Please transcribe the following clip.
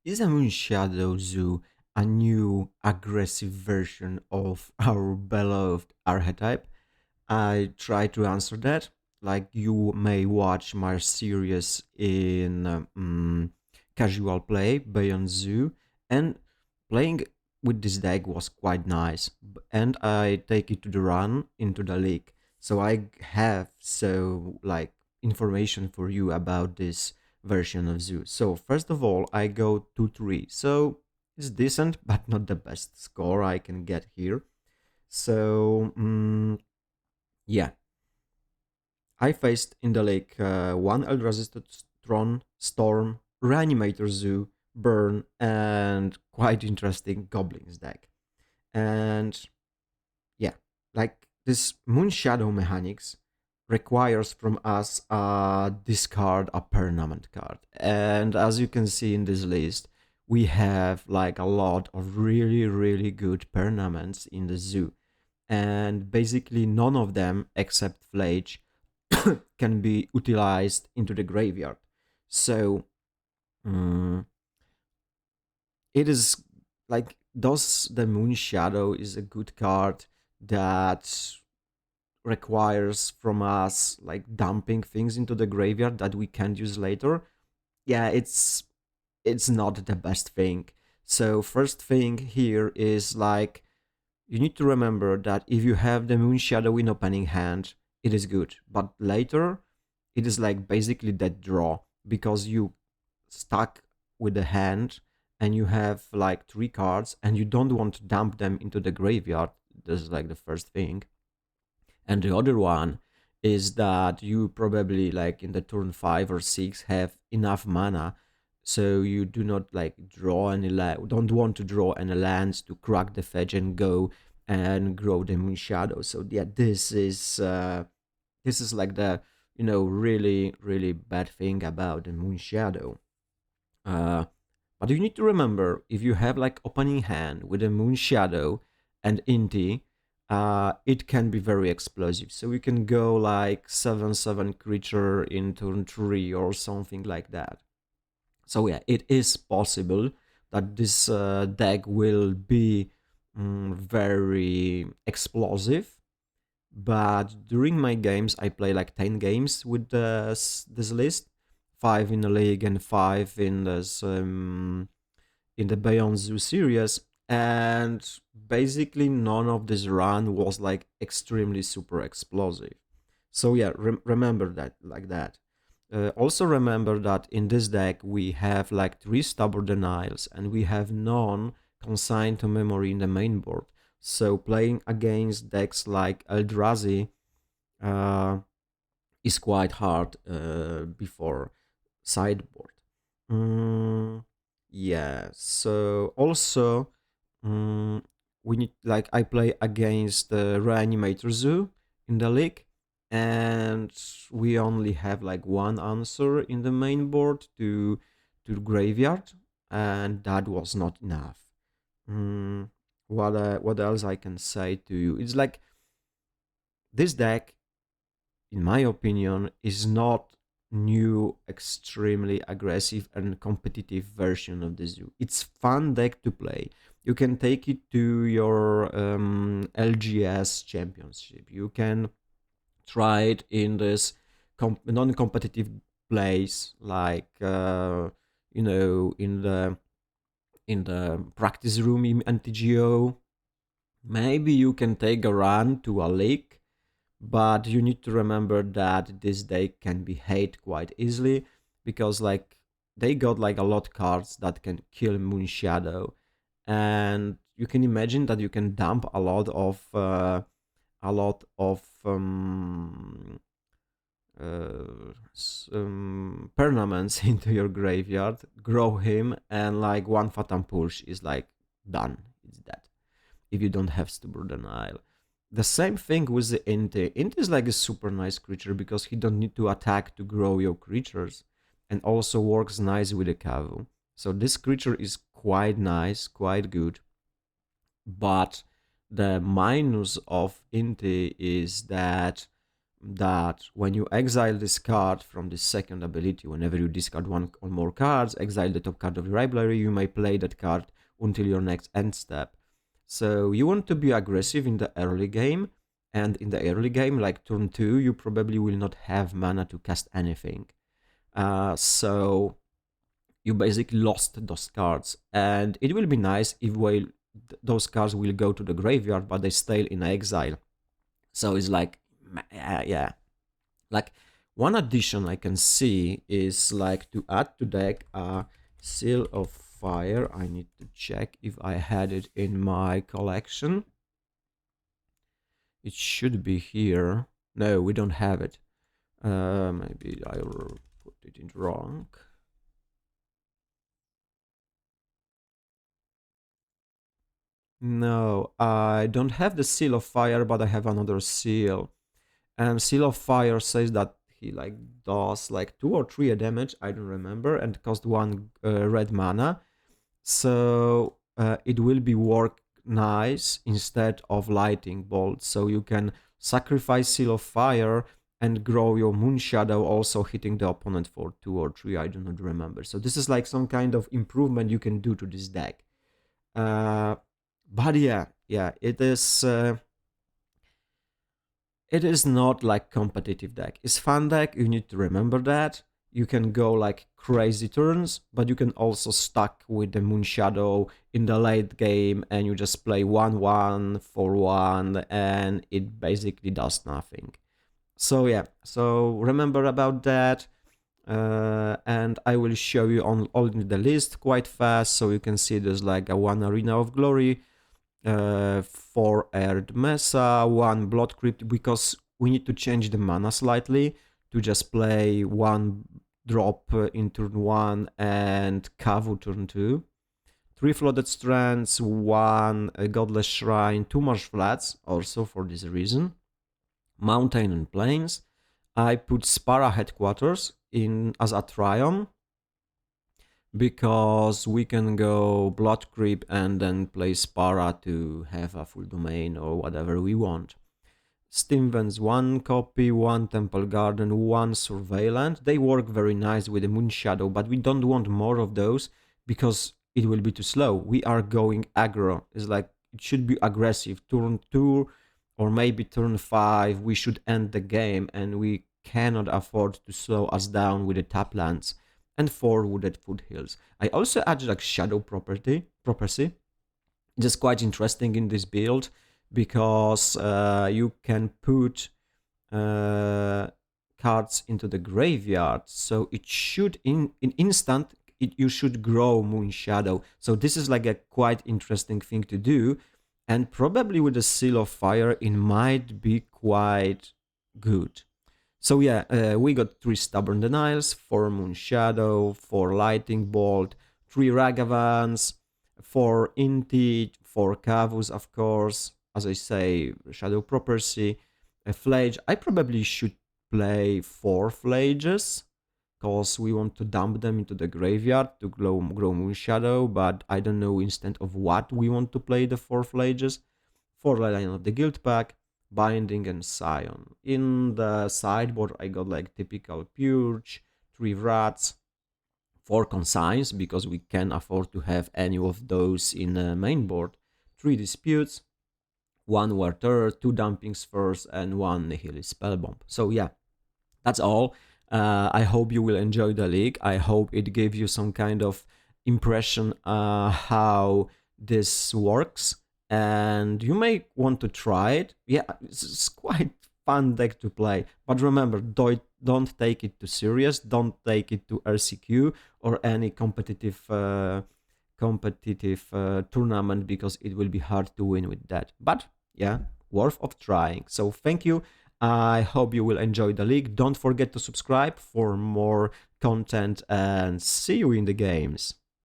Is a Moonshadow Zoo a new aggressive version of our beloved archetype? I try to answer that. Like you may watch my series in casual play Beyond Zoo, and playing with this deck was quite nice. And I take it to the run into the league, so I have information for you about this version of Zoo. So first of all, I go 2-3, so it's decent, but not the best score I can get here. So yeah, I faced in the lake one Eldrazi Tron, Storm, Reanimator Zoo, Burn, and quite interesting Goblins deck. And yeah, like this Moonshadow mechanics requires from us discard a permanent card. And as you can see in this list, we have like a lot of really, really good permanents in the zoo. And basically none of them except Flage can be utilized into the graveyard. So mm, it is like thus the Moonshadow is a good card that requires from us like dumping things into the graveyard that we can't use later. Yeah, it's not the best thing. So first thing here is like you need to remember that if you have the Moonshadow in opening hand, it is good. But later, it is like basically that draw because you stuck with the hand and you have like 3 cards and you don't want to dump them into the graveyard. This is like the first thing. And the other one is that you probably like in the turn 5 or 6 have enough mana, so you do not like draw any don't want to draw any lands to crack the fetch and go and grow the Moonshadow. So yeah, this is like the really really bad thing about the Moonshadow. Uh, but you need to remember if you have like opening hand with a Moonshadow and Inti, it can be very explosive. So you can go like 7/7 creature in turn 3 or something like that. So yeah, it is possible that this deck will be very explosive. But during my games, I play like 10 games with this list, 5 in the league and 5 in the Beyond Zoo series, and basically none of this run was like extremely super explosive. So yeah, remember that like that. Also remember that in this deck we have like 3 stubborn denials and we have none consigned to memory in the main board. So playing against decks like Eldrazi uh, is quite hard before sideboard. Mm, yeah. So also, mm, we need like I play against the Reanimator Zoo in the league, and we only have like one answer in the main board to graveyard, and that was not enough. Mm, what else I can say to you? It's like this deck in my opinion, is not new, extremely aggressive and competitive version of the zoo. It's fun deck to play. You can take it to your LGS championship. You can try it in this non-competitive place, like in the practice room in NTGO. Maybe you can take a run to a league, but you need to remember that this deck can be hate quite easily because like they got like a lot cards that can kill Moonshadow, and you can imagine that you can dump a lot of permanents into your graveyard, grow him, and like one Phantom Push is like done. It's dead if you don't have Stubborn Denial. The same thing with the Inti. Inti is like a super nice creature because he don't need to attack to grow your creatures, and also works nice with the Kavu. So this creature is quite nice, quite good. But the minus of Inti is that that when you exile this card from the second ability, whenever you discard one or more cards, exile the top card of your library, you may play that card until your next end step. So you want to be aggressive in the early game, and in the early game, like turn 2, you probably will not have mana to cast anything. So you basically lost those cards, and it will be nice if those cards will go to the graveyard, but they stay in exile. So it's like, yeah. Like, one addition I can see is like to add to deck a Seal of Fire. I need to check if I had it in my collection. It should be here. No, we don't have it. Maybe I'll put it in wrong. No, I don't have the Seal of Fire, but I have another seal. And Seal of Fire says that he like does like 2 or 3 damage, I don't remember, and cost 1 red mana. So it will be work nice instead of Lightning Bolt. So you can sacrifice Seal of Fire and grow your Moonshadow, also hitting the opponent for 2 or 3, I do not remember. So this is like some kind of improvement you can do to this deck. But yeah, it is not like competitive deck. It's fun deck, you need to remember that. You can go like crazy turns, but you can also stuck with the Moonshadow in the late game and you just play 1/1 for 1 and it basically does nothing. So yeah, so remember about that. And I will show you on all the list quite fast, so you can see there's like a 1 Arena of Glory, 4 Earth Mesa, 1 Blood Crypt, because we need to change the mana slightly to just play 1 drop in turn 1 and Kavu turn 2. 3 Flooded Strands, 1 Godless Shrine, 2 Marsh Flats, also for this reason. Mountain and Plains. I put Spara Headquarters in as a Triome, because we can go Blood Creep and then play Spara to have a full domain or whatever we want. Steamvents 1 copy, 1 Temple Garden, 1 Surveillant. They work very nice with the Moonshadow, but we don't want more of those because it will be too slow. We are going aggro. It's like it should be aggressive. Turn 2 or maybe turn 5, we should end the game, and we cannot afford to slow us down with the tap lands and 4 Wooded Foothills. I also added like Shadow Prophecy. Just quite interesting in this build because you can put cards into the graveyard, so it should in instant you should grow Moonshadow. So this is like a quite interesting thing to do, and probably with the Seal of Fire it might be quite good. So yeah, we got 3 Stubborn Denials, 4 Moonshadow, 4 Lightning Bolt, 3 Ragavans, 4 Inti, 4 Kavus, of course, as I say, Shadow Prophecy, a Flage. I probably should play 4 Flages, because we want to dump them into the graveyard to grow Moonshadow, but I don't know instead of what we want to play the 4 Flages. 4 Leyline of the Guildpact, Binding, and Scion. In the sideboard, I got like typical Purge, 3 Rats, 4 Consigns, because we can afford to have any of those in the main board, 3 Disputes, 1 Warter, 2 Dumping Spheres, and 1 Nihilist Spellbomb. So yeah, that's all. I hope you will enjoy the league. I hope it gave you some kind of impression how this works, and you may want to try it. Yeah, it's quite fun deck to play, but remember, don't take it too serious. Don't take it to RCQ or any competitive tournament, because it will be hard to win with that. But yeah, worth of trying. So thank you. I hope you will enjoy the league. Don't forget to subscribe for more content, and see you in the games.